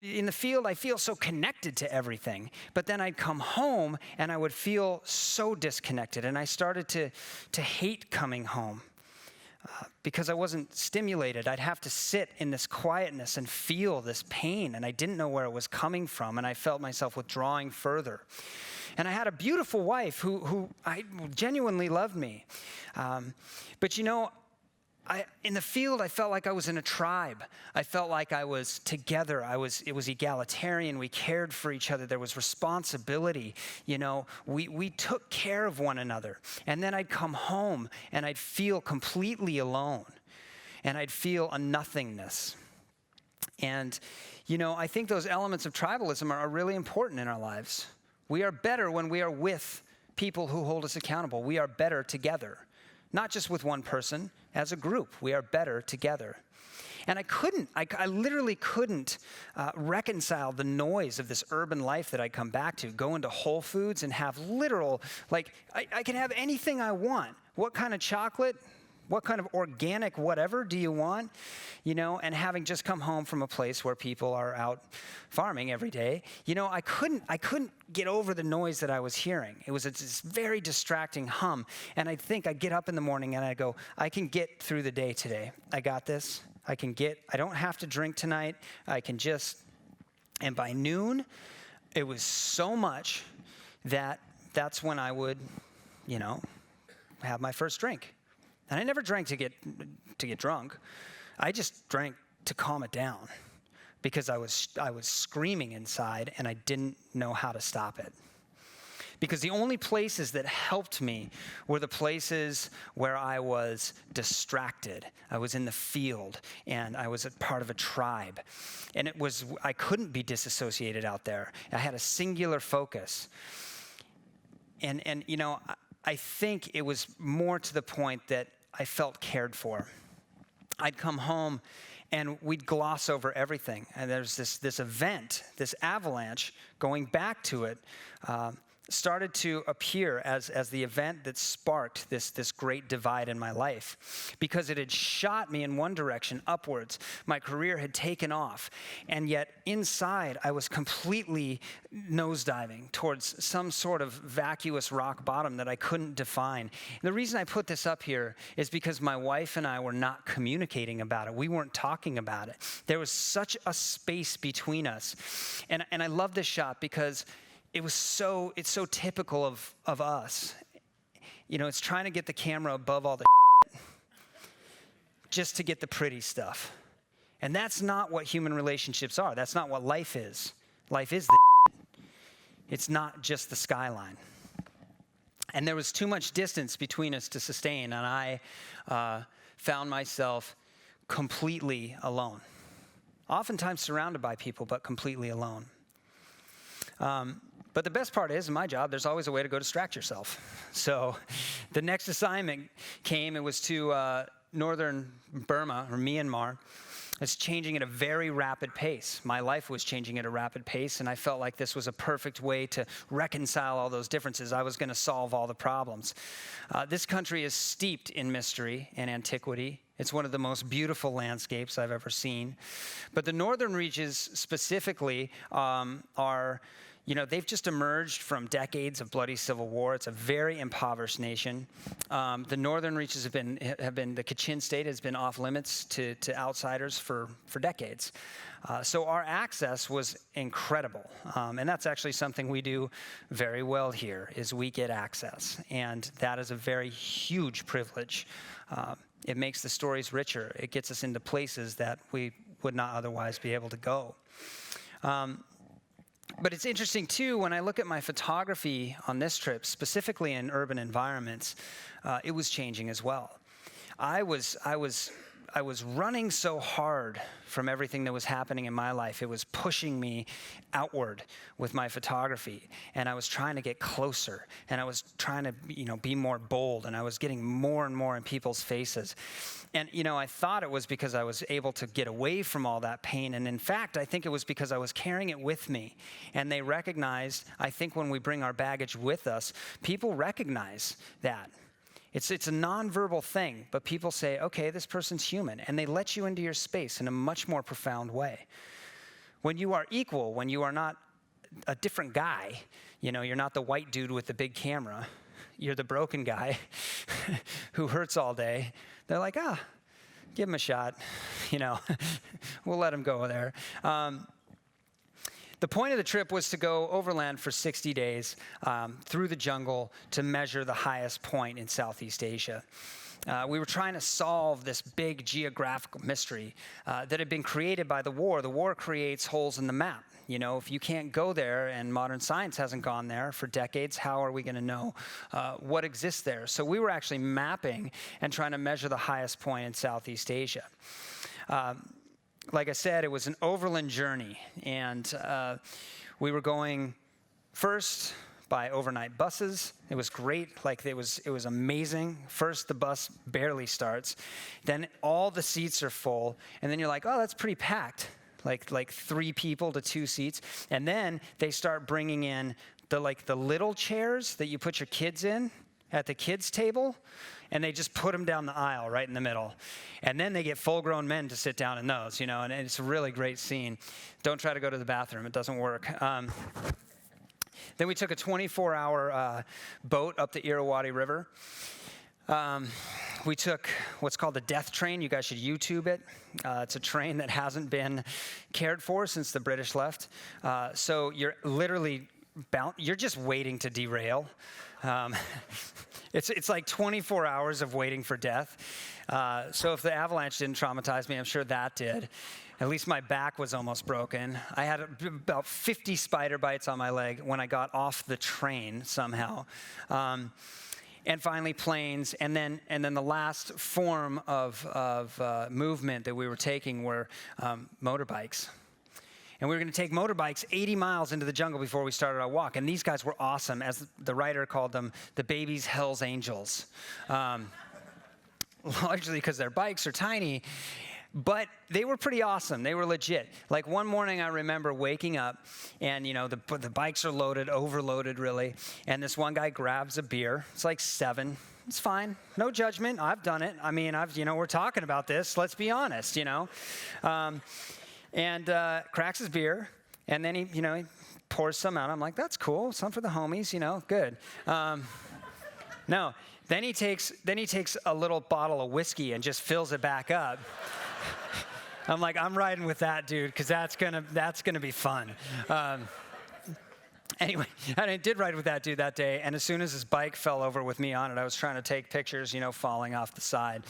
In the field, I feel so connected to everything. But then I'd come home and I would feel so disconnected. And I started to hate coming home because I wasn't stimulated. I'd have to sit in this quietness and feel this pain. And I didn't know where it was coming from. And I felt myself withdrawing further. And I had a beautiful wife who I genuinely loved me. But in the field, I felt like I was in a tribe. I felt like I was together. It was egalitarian. We cared for each other. There was responsibility. We took care of one another. And then I'd come home and I'd feel completely alone. And I'd feel a nothingness. And, I think those elements of tribalism are really important in our lives. We are better when we are with people who hold us accountable. We are better together. Not just with one person, as a group, we are better together. And I literally couldn't reconcile the noise of this urban life that I come back to, go into Whole Foods and have I can have anything I want. What kind of chocolate? What kind of organic whatever do you want? And having just come home from a place where people are out farming every day, I couldn't get over the noise that I was hearing. It was this very distracting hum. And I think I get up in the morning and I go, I can get through the day today. I got this. I don't have to drink tonight. And by noon, it was so much that's when I would, have my first drink. And I never drank to get drunk. I just drank to calm it down because I was screaming inside and I didn't know how to stop it. Because the only places that helped me were the places where I was distracted. I was in the field and I was a part of a tribe. And I couldn't be disassociated out there. I had a singular focus. And I think it was more to the point that I felt cared for. I'd come home and we'd gloss over everything. And there's this event, this avalanche, going back to it, started to appear as the event that sparked this great divide in my life. Because it had shot me in one direction, upwards. My career had taken off. And yet inside, I was completely nosediving towards some sort of vacuous rock bottom that I couldn't define. And the reason I put this up here is because my wife and I were not communicating about it. We weren't talking about it. There was such a space between us. And I love this shot because it's so typical of us. It's trying to get the camera above all the just to get the pretty stuff. And that's not what human relationships are. That's not what life is. Life is the It's not just the skyline. And there was too much distance between us to sustain, and I found myself completely alone. Oftentimes surrounded by people, but completely alone. But the best part is, in my job, there's always a way to go distract yourself. So the next assignment came. It was to northern Burma, or Myanmar. It's changing at a very rapid pace. My life was changing at a rapid pace, and I felt like this was a perfect way to reconcile all those differences. I was going to solve all the problems. This country is steeped in mystery and antiquity. It's one of the most beautiful landscapes I've ever seen. But the northern reaches specifically are, they've just emerged from decades of bloody civil war. It's a very impoverished nation. The northern reaches have been the Kachin state has been off limits to outsiders for decades. So our access was incredible. And that's actually something we do very well here, is we get access. And that is a very huge privilege. It makes the stories richer. It gets us into places that we would not otherwise be able to go. But it's interesting, too, when I look at my photography on this trip, specifically in urban environments, it was changing as well. I was running so hard from everything that was happening in my life. It was pushing me outward with my photography, and I was trying to get closer, and I was trying to, be more bold, and I was getting more and more in people's faces. And, I thought it was because I was able to get away from all that pain, and in fact, I think it was because I was carrying it with me, and they recognized, I think when we bring our baggage with us, people recognize that. It's a nonverbal thing, but people say, okay, this person's human, and they let you into your space in a much more profound way. when you are equal, when you are not a different guy, you're not the white dude with the big camera, you're the broken guy who hurts all day, they're like, give him a shot, we'll let him go there. The point of the trip was to go overland for 60 days through the jungle to measure the highest point in Southeast Asia. We were trying to solve this big geographical mystery that had been created by the war. The war creates holes in the map. If you can't go there and modern science hasn't gone there for decades, how are we going to know what exists there? So we were actually mapping and trying to measure the highest point in Southeast Asia. Like I said, it was an overland journey, and we were going first by overnight buses. It was great, it was amazing. First, the bus barely starts. Then all the seats are full, and then you're like, oh, that's pretty packed, like 3 people to 2 seats. And then they start bringing in the little chairs that you put your kids in at the kids' table, and they just put them down the aisle right in the middle. And then they get full-grown men to sit down in those, and it's a really great scene. Don't try to go to the bathroom. It doesn't work. Then we took a 24-hour boat up the Irrawaddy River. We took what's called the death train. You guys should YouTube it. It's a train that hasn't been cared for since the British left. So you're literally you're just waiting to derail. It's like 24 hours of waiting for death. So if the avalanche didn't traumatize me, I'm sure that did. At least my back was almost broken. I had about 50 spider bites on my leg when I got off the train somehow. And finally planes, and then the last form of movement that we were taking were motorbikes. And we were going to take motorbikes 80 miles into the jungle before we started our walk. And these guys were awesome, as the writer called them, the baby's Hell's Angels. Largely because their bikes are tiny, but they were pretty awesome. They were legit. Like one morning I remember waking up, and the bikes are loaded, overloaded really, and this one guy grabs a beer. It's like 7. It's fine. No judgment. I've done it. I mean, we're talking about this. Let's be honest, And cracks his beer, and then he pours some out. I'm like, that's cool, some for the homies, good. No, then he takes a little bottle of whiskey and just fills it back up. I'm like, I'm riding with that dude, because that's gonna be fun. Anyway, and I did ride with that dude that day, and as soon as his bike fell over with me on it, I was trying to take pictures, falling off the side.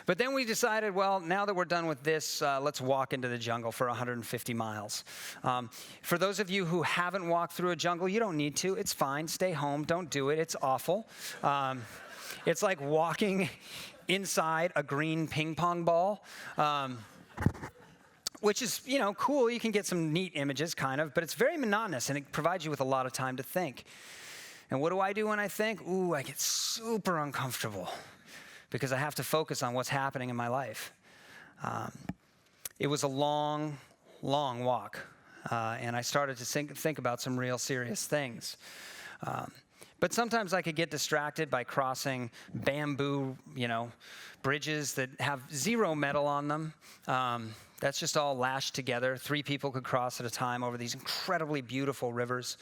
But then we decided, well, now that we're done with this, let's walk into the jungle for 150 miles. For those of you who haven't walked through a jungle, you don't need to. It's fine. Stay home. Don't do it. It's awful. It's like walking inside a green ping pong ball. Which is, cool. You can get some neat images, kind of, but it's very monotonous, and it provides you with a lot of time to think. And what do I do when I think? I get super uncomfortable because I have to focus on what's happening in my life. It was a long, long walk, and I started to think about some real serious things. But sometimes I could get distracted by crossing bamboo, bridges that have 0 metal on them. That's just all lashed together. 3 people could cross at a time over these incredibly beautiful rivers.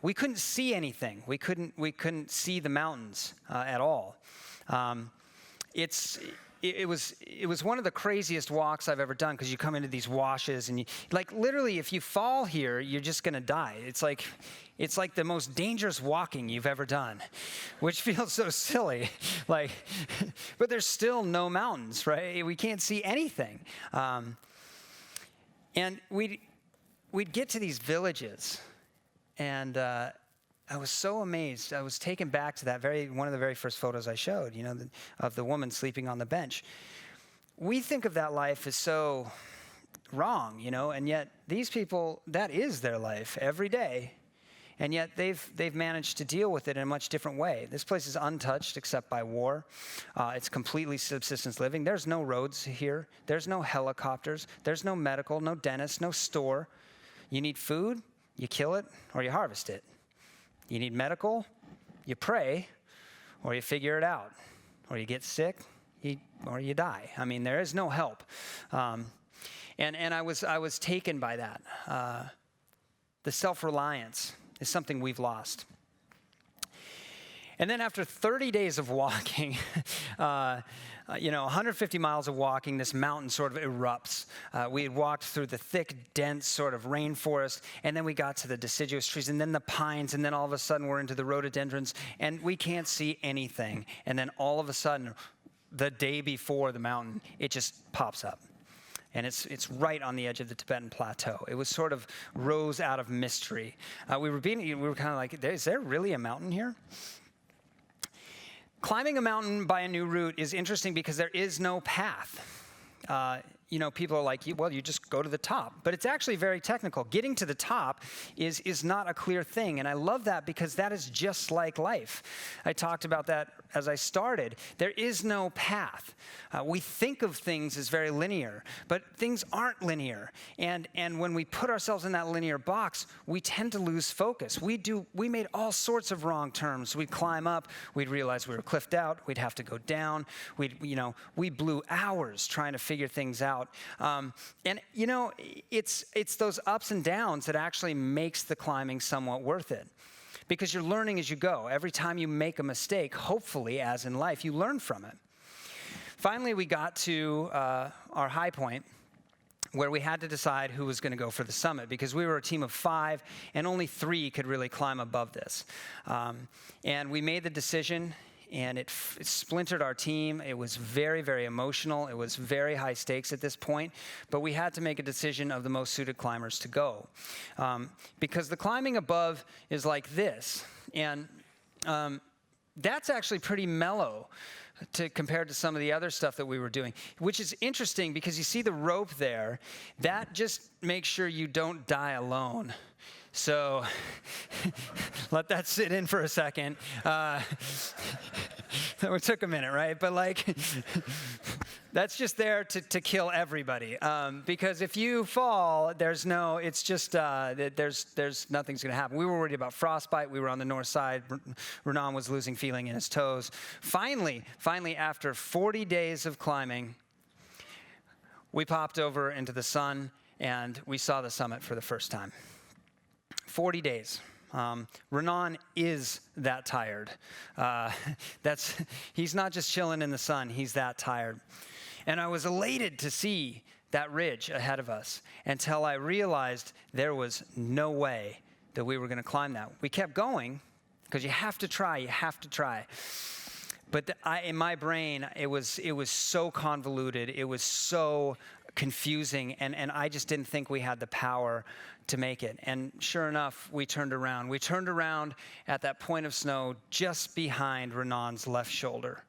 We couldn't see anything. We couldn't see the mountains at all. It was one of the craziest walks I've ever done, because you come into these washes and literally if you fall here, you're just gonna die. It's like the most dangerous walking you've ever done, which feels so silly. But there's still no mountains, right? We can't see anything. And we'd get to these villages, and I was so amazed. I was taken back to one of the very first photos I showed, of the woman sleeping on the bench. We think of that life as so wrong, and yet these people, that is their life every day. And yet they've managed to deal with it in a much different way. This place is untouched except by war. It's completely subsistence living. There's no roads here. There's no helicopters. There's no medical, no dentist, no store. You need food, you kill it, or you harvest it. You need medical, you pray, or you figure it out. Or you get sick, or you die. I mean, there is no help. And I was taken by that. The self-reliance is something we've lost. And then after 30 days of walking, 150 miles of walking, this mountain sort of erupts. We had walked through the thick, dense sort of rainforest, and then we got to the deciduous trees, and then the pines, and then all of a sudden we're into the rhododendrons, and we can't see anything. And then all of a sudden, the day before the mountain, it just pops up. And it's right on the edge of the Tibetan Plateau. It was sort of rose out of mystery. We were kind of like, is there really a mountain here? Climbing a mountain by a new route is interesting because there is no path. People are like, well, you just go to the top. But it's actually very technical. Getting to the top is not a clear thing. And I love that because that is just like life. I talked about that as I started. There is no path. We think of things as very linear, but things aren't linear. And when we put ourselves in that linear box, we tend to lose focus. We made all sorts of wrong turns. We'd climb up. We'd realize we were cliffed out. We'd have to go down. We blew hours trying to figure things out. It's those ups and downs that actually makes the climbing somewhat worth it. Because you're learning as you go. Every time you make a mistake, hopefully, as in life, you learn from it. Finally, we got to our high point, where we had to decide who was going to go for the summit, because we were a team of 5, and only 3 could really climb above this. And we made the decision, and it splintered our team. It was very, very emotional. It was very high stakes at this point, but we had to make a decision of the most suited climbers to go. Because the climbing above is like this, and that's actually pretty mellow compared to some of the other stuff that we were doing, which is interesting because you see the rope there. That just makes sure you don't die alone. So let that sit in for a second. It took a minute, right? But that's just there to kill everybody. Because if you fall, there's nothing's going to happen. We were worried about frostbite. We were on the north side. Renan was losing feeling in his toes. Finally, after 40 days of climbing, we popped over into the sun and we saw the summit for the first time. 40 days. Renan is that tired. He's not just chilling in the sun, he's that tired. And I was elated to see that ridge ahead of us until I realized there was no way that we were going to climb that. We kept going because you have to try. But in my brain, it was so convoluted. It was so confusing, and I just didn't think we had the power to make it. And sure enough, we turned around. We turned around at that point of snow just behind Renan's left shoulder.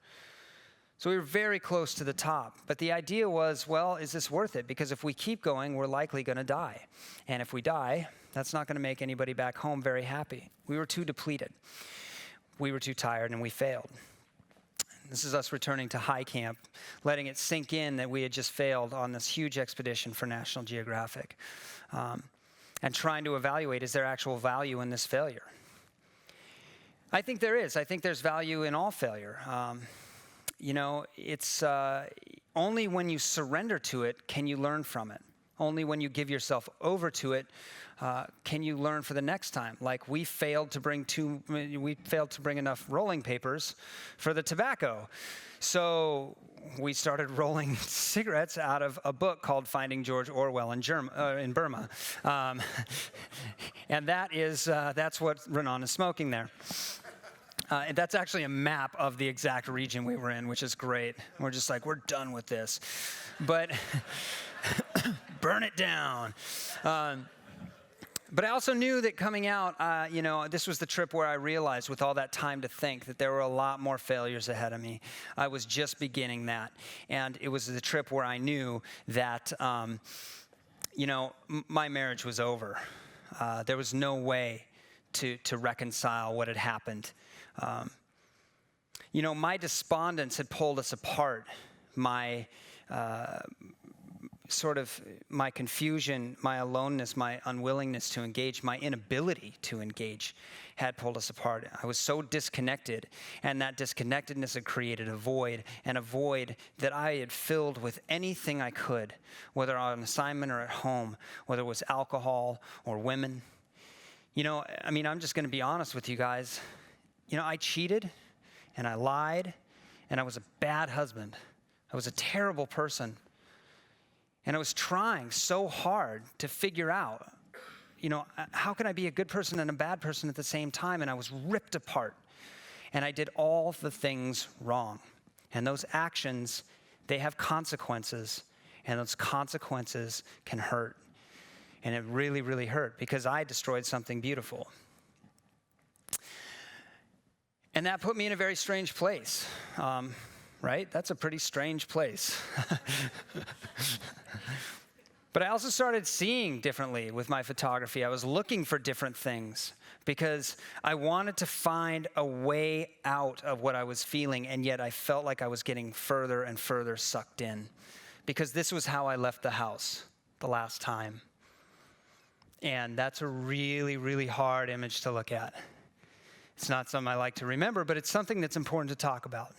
So we were very close to the top. But the idea was, well, is this worth it? Because if we keep going, we're likely going to die. And if we die, that's not going to make anybody back home very happy. We were too depleted. We were too tired, and we failed. This is us returning to high camp, letting it sink in that we had just failed on this huge expedition for National Geographic, and trying to evaluate, is there actual value in this failure? I think there is. I think there's value in all failure. It's only when you surrender to it can you learn from it. Only when you give yourself over to it can you learn for the next time. Like we failed to bring enough rolling papers for the tobacco. So we started rolling cigarettes out of a book called Finding George Orwell in Burma. And that's what Renan is smoking there. And that's actually a map of the exact region we were in, which is great. We're just like, we're done with this. But burn it down. But I also knew that coming out, this was the trip where I realized with all that time to think that there were a lot more failures ahead of me. I was just beginning that. And it was the trip where I knew that, my marriage was over. There was no way to reconcile what had happened. My despondence had pulled us apart. My sort of my confusion, my aloneness, my unwillingness to engage, my inability to engage had pulled us apart. I was so disconnected, and that disconnectedness had created a void that I had filled with anything I could, whether on assignment or at home, whether it was alcohol or women. I'm just going to be honest with you guys. I cheated, and I lied, and I was a bad husband. I was a terrible person. And I was trying so hard to figure out, how can I be a good person and a bad person at the same time? And I was ripped apart. And I did all the things wrong. And those actions, they have consequences. And those consequences can hurt. And it really, really hurt because I destroyed something beautiful. And that put me in a very strange place. Right? That's a pretty strange place. But I also started seeing differently with my photography. I was looking for different things because I wanted to find a way out of what I was feeling, and yet I felt like I was getting further and further sucked in because this was how I left the house the last time. And that's a really, really hard image to look at. It's not something I like to remember, but it's something that's important to talk about.